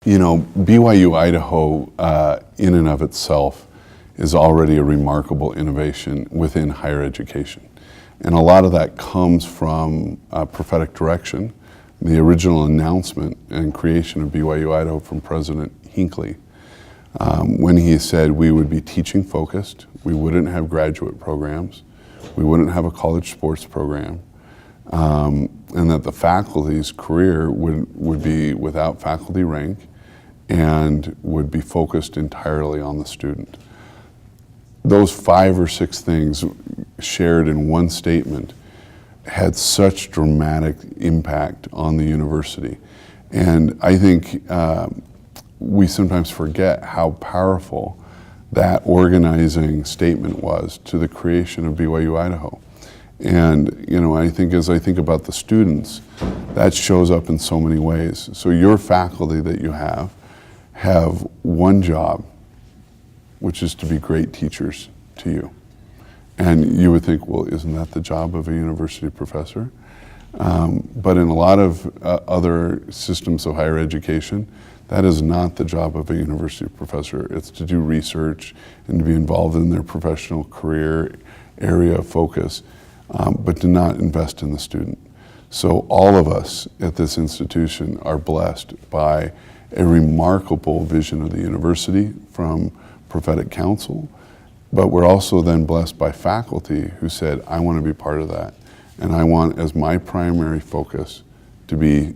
You know, BYU Idaho in and of itself is already a remarkable innovation within higher education. And a lot of that comes from prophetic direction, the original announcement and creation of BYU Idaho from President Hinckley, when he said we would be teaching focused, we wouldn't have graduate programs, we wouldn't have a college sports program, and that the faculty's career would be without faculty rank and would be focused entirely on the student. Those 5 or 6 things shared in one statement had such dramatic impact on the university. And I think we sometimes forget how powerful that organizing statement was to the creation of BYU Idaho. And you know, I think as I think about the students, that shows up in so many ways. So your faculty that you have one job, which is to be great teachers to you. And you would think, well, isn't that the job of a university professor? But in a lot of other systems of higher education, that is not the job of a university professor. It's to do research and to be involved in their professional career area of focus, but to not invest in the student. So all of us at this institution are blessed by a remarkable vision of the university from prophetic counsel, but we're also then blessed by faculty who said, I want to be part of that. And I want as my primary focus to be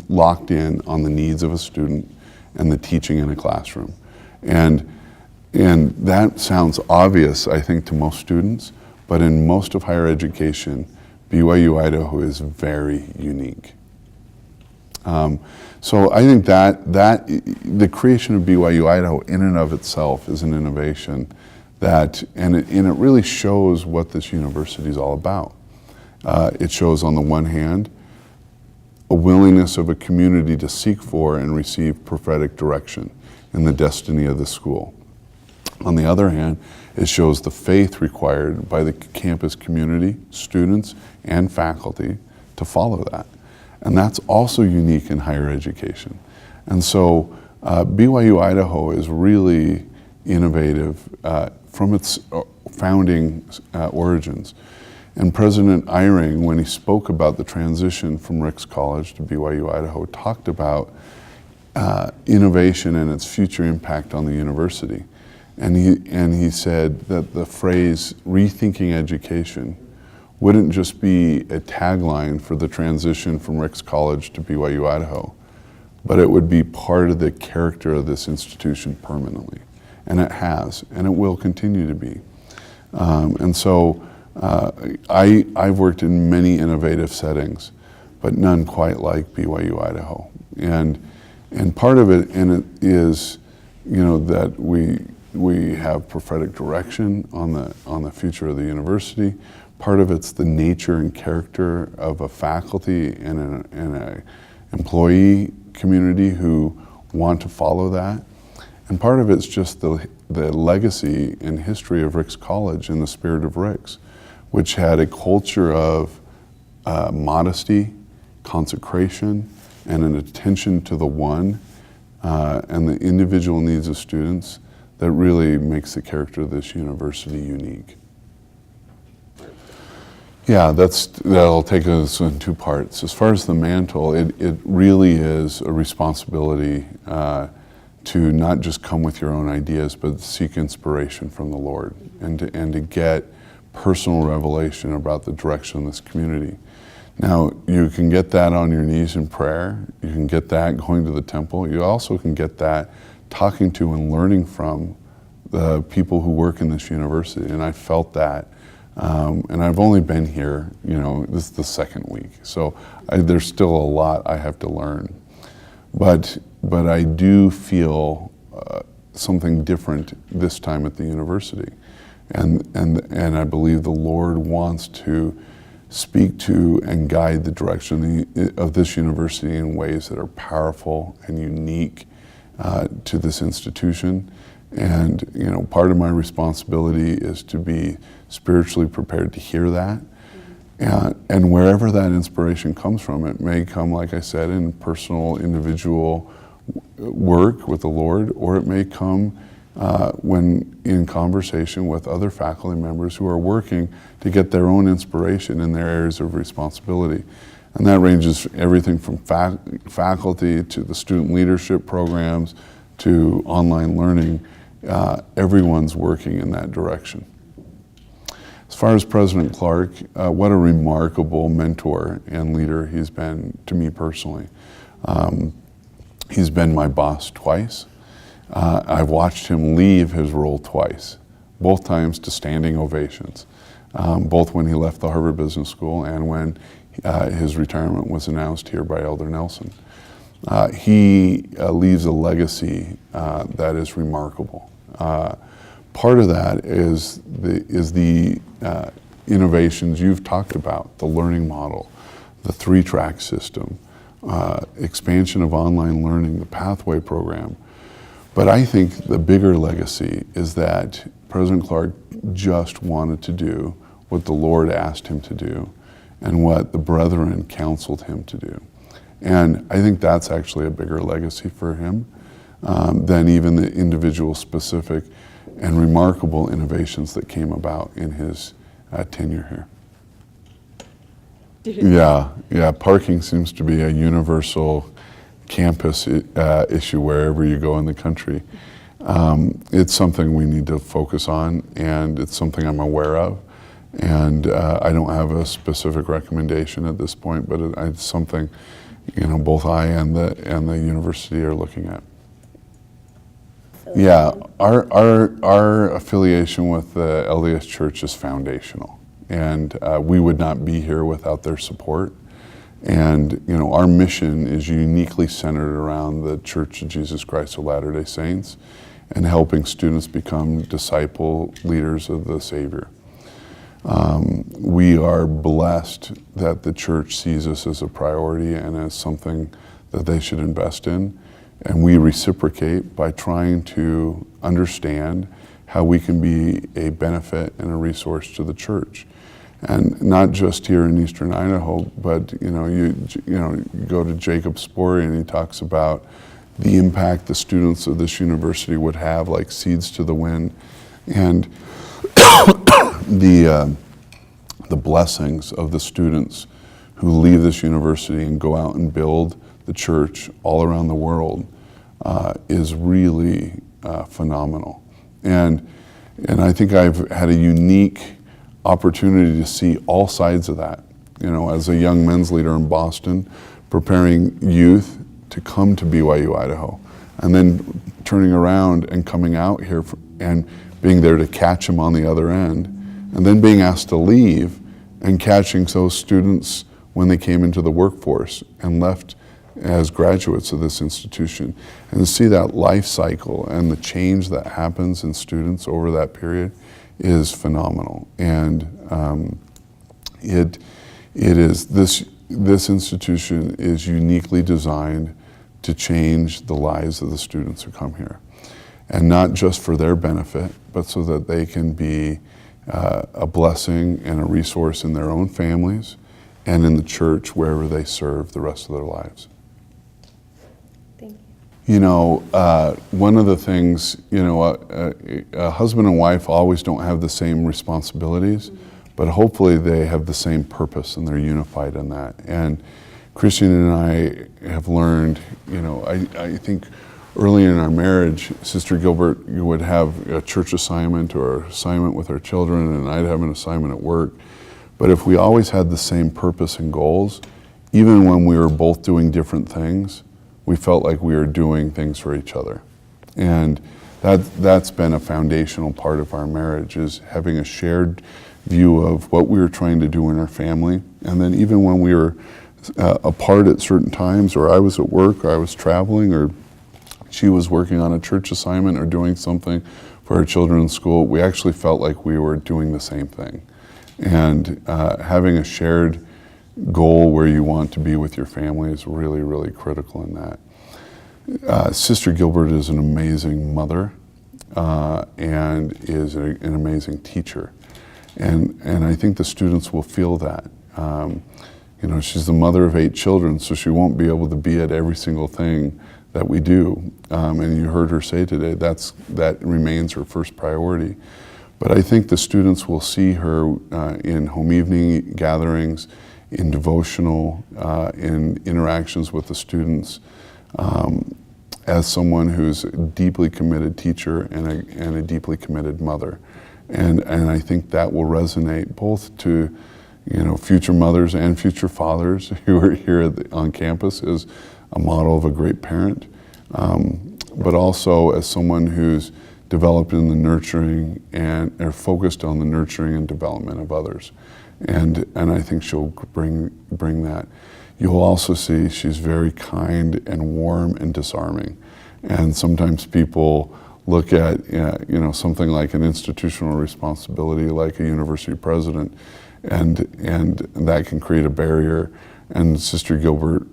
locked in on the needs of a student and the teaching in a classroom. And that sounds obvious, I think, to most students, but in most of higher education, BYU Idaho is very unique. So I think that the creation of BYU Idaho in and of itself is an innovation and it really shows what this university is all about. It shows on the one hand a willingness of a community to seek for and receive prophetic direction in the destiny of the school. On the other hand, it shows the faith required by the campus community, students, and faculty to follow that. And that's also unique in higher education. And so BYU Idaho is really innovative from its founding origins. And President Eyring, when he spoke about the transition from Ricks College to BYU Idaho, talked about innovation and its future impact on the university. And he said that the phrase rethinking education wouldn't just be a tagline for the transition from Ricks College to BYU Idaho, but it would be part of the character of this institution permanently. And it has, and it will continue to be. And so I've worked in many innovative settings, but none quite like BYU Idaho. And part of it is, you know, that we have prophetic direction on the future of the university. Part of it's the nature and character of a faculty and an employee community who want to follow that. And part of it's just the legacy and history of Ricks College in the spirit of Ricks, which had a culture of modesty, consecration, and an attention to the one and the individual needs of students that really makes the character of this university unique. Yeah, that'll take us in 2 parts. As far as the mantle, it really is a responsibility to not just come with your own ideas, but seek inspiration from the Lord and to get personal revelation about the direction of this community. Now, you can get that on your knees in prayer. You can get that going to the temple. You also can get that talking to and learning from the people who work in this university. And I felt that. And I've only been here, you know, this is the 2nd week. So there's still a lot I have to learn. But I do feel something different this time at the university. And I believe the Lord wants to speak to and guide the direction of this university in ways that are powerful and unique to this institution. And you know, part of my responsibility is to be spiritually prepared to hear that. And wherever that inspiration comes from, it may come, like I said, in personal, individual work with the Lord, or it may come when in conversation with other faculty members who are working to get their own inspiration in their areas of responsibility. And that ranges everything from faculty to the student leadership programs to online learning. Everyone's working in that direction. As far as President Clark, what a remarkable mentor and leader he's been to me personally. He's been my boss twice. I've watched him leave his role twice, both times to standing ovations, both when he left the Harvard Business School and when his retirement was announced here by Elder Nelson. He leaves a legacy that is remarkable. Part of that is the innovations you've talked about, the learning model, the 3-track system, expansion of online learning, the pathway program. But I think the bigger legacy is that President Clark just wanted to do what the Lord asked him to do and what the brethren counseled him to do. And I think that's actually a bigger legacy for him than even the individual specific and remarkable innovations that came about in his tenure here. Yeah, parking seems to be a universal campus issue wherever you go in the country. It's something we need to focus on, and it's something I'm aware of. And I don't have a specific recommendation at this point, but it's something, both I and the university are looking at. Yeah, our affiliation with the LDS Church is foundational, and we would not be here without their support. And our mission is uniquely centered around the Church of Jesus Christ of Latter-day Saints and helping students become disciple leaders of the Savior. We are blessed that the church sees us as a priority and as something that they should invest in. And we reciprocate by trying to understand how we can be a benefit and a resource to the church. And not just here in Eastern Idaho, but you go to Jacob Spory and he talks about the impact the students of this university would have, like seeds to the wind, and the blessings of the students who leave this university and go out and build the church all around the world is really phenomenal. And I think I've had a unique opportunity to see all sides of that. As a young men's leader in Boston, preparing youth to come to BYU Idaho, and then turning around and coming out here and being there to catch them on the other end, and then being asked to leave and catching those students when they came into the workforce and left as graduates of this institution. And to see that life cycle and the change that happens in students over that period is phenomenal. And it is this institution is uniquely designed to change the lives of the students who come here, and not just for their benefit, but so that they can be a blessing and a resource in their own families and in the church wherever they serve the rest of their lives. Thank you. One of the things, a husband and wife always don't have the same responsibilities, but hopefully they have the same purpose and they're unified in that. And Christian and I have learned, I think early in our marriage, Sister Gilbert would have a church assignment or assignment with our children, and I'd have an assignment at work. But if we always had the same purpose and goals, even when we were both doing different things, we felt like we were doing things for each other. And that's been a foundational part of our marriage, is having a shared view of what we were trying to do in our family. And then even when we were apart at certain times, or I was at work, or I was traveling, or she was working on a church assignment or doing something for our children in school, we actually felt like we were doing the same thing. And having a shared goal where you want to be with your family is really, really critical in that. Sister Gilbert is an amazing mother and is an amazing teacher. And I think the students will feel that. She's the mother of 8 children, so she won't be able to be at every single thing that we do. And you heard her say today, that remains her first priority. But I think the students will see her in home evening gatherings, in devotional, in interactions with the students, as someone who's a deeply committed teacher and a deeply committed mother. And I think that will resonate both to future mothers and future fathers who are here on campus as a model of a great parent, but also as someone who's developed in the nurturing and are focused on the nurturing and development of others. And I think she'll bring that. You'll also see she's very kind and warm and disarming. And sometimes people look at something like an institutional responsibility, like a university president, and that can create a barrier. And Sister Gilbert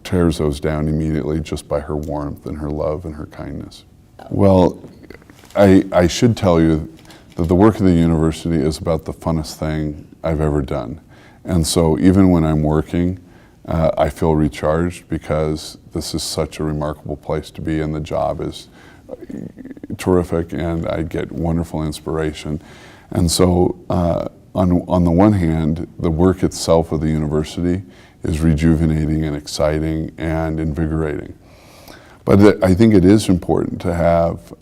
tears those down immediately just by her warmth and her love and her kindness. Well, I should tell you that the work of the university is about the funnest thing I've ever done. And so even when I'm working, I feel recharged because this is such a remarkable place to be, and the job is terrific, and I get wonderful inspiration. And so on the one hand, the work itself of the university is rejuvenating and exciting and invigorating. But I think it is important to have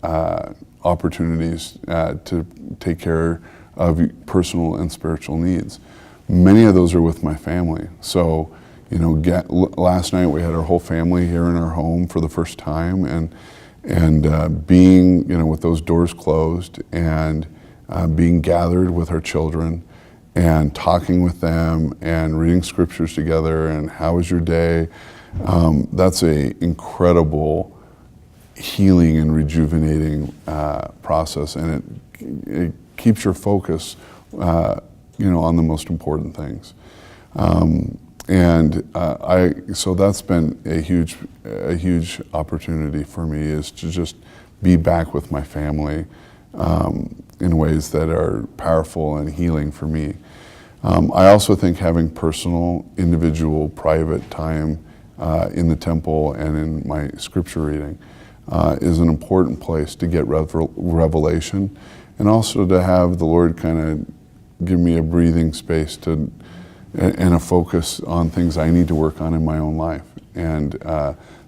opportunities to take care of personal and spiritual needs. Many of those are with my family. So, last night we had our whole family here in our home for the first time, and being, with those doors closed and being gathered with our children and talking with them and reading scriptures together and how was your day, that's a incredible healing and rejuvenating process, and it keeps your focus, on the most important things. So that's been a huge opportunity for me, is to just be back with my family in ways that are powerful and healing for me. I also think having personal, individual, private time in the temple and in my scripture reading is an important place to get revelation, and also to have the Lord kind of give me a breathing space and a focus on things I need to work on in my own life. And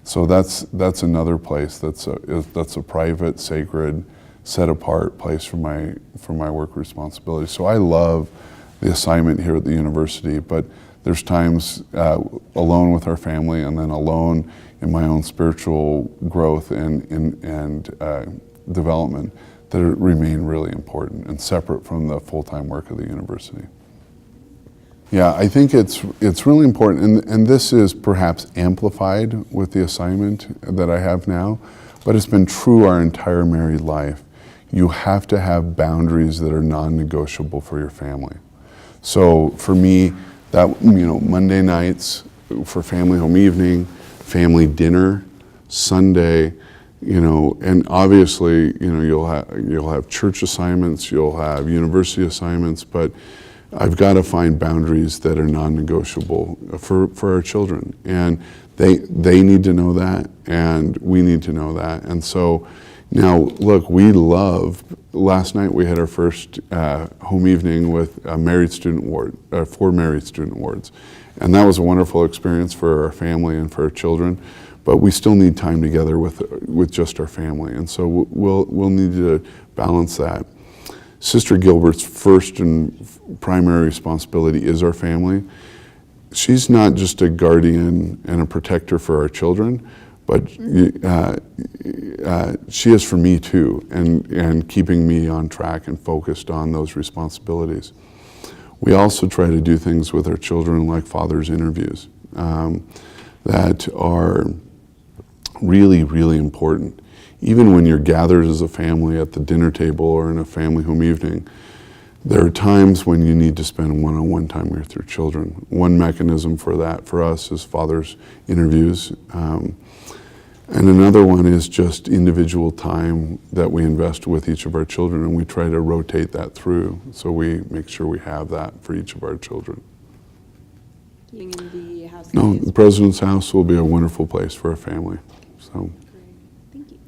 so that's another place that's a private, sacred, set apart place for my work responsibility. So I love the assignment here at the university, but there's times alone with our family, and then alone in my own spiritual growth and development that remain really important and separate from the full-time work of the university. Yeah, I think it's really important, and this is perhaps amplified with the assignment that I have now, but it's been true our entire married life. You have to have boundaries that are non-negotiable for your family. So for me, that Monday nights for family home evening, family dinner, Sunday, and obviously, you'll have church assignments, you'll have university assignments, but I've got to find boundaries that are non-negotiable for our children, and they need to know that, and we need to know that. And so now, look, last night we had our first home evening with a married student ward, 4 married student wards, and that was a wonderful experience for our family and for our children. But we still need time together with just our family, and so we'll need to balance that. Sister Gilbert's first and primary responsibility is our family. She's not just a guardian and a protector for our children, but she is for me too, and keeping me on track and focused on those responsibilities. We also try to do things with our children like father's interviews that are really, really important. Even when you're gathered as a family at the dinner table or in a family home evening, there are times when you need to spend one-on-one time with your children. One mechanism for that for us is father's interviews. And another one is just individual time that we invest with each of our children, and we try to rotate that through, so we make sure we have that for each of our children. Being in the house. No, the President's house will be a wonderful place for a family. So, Thank you.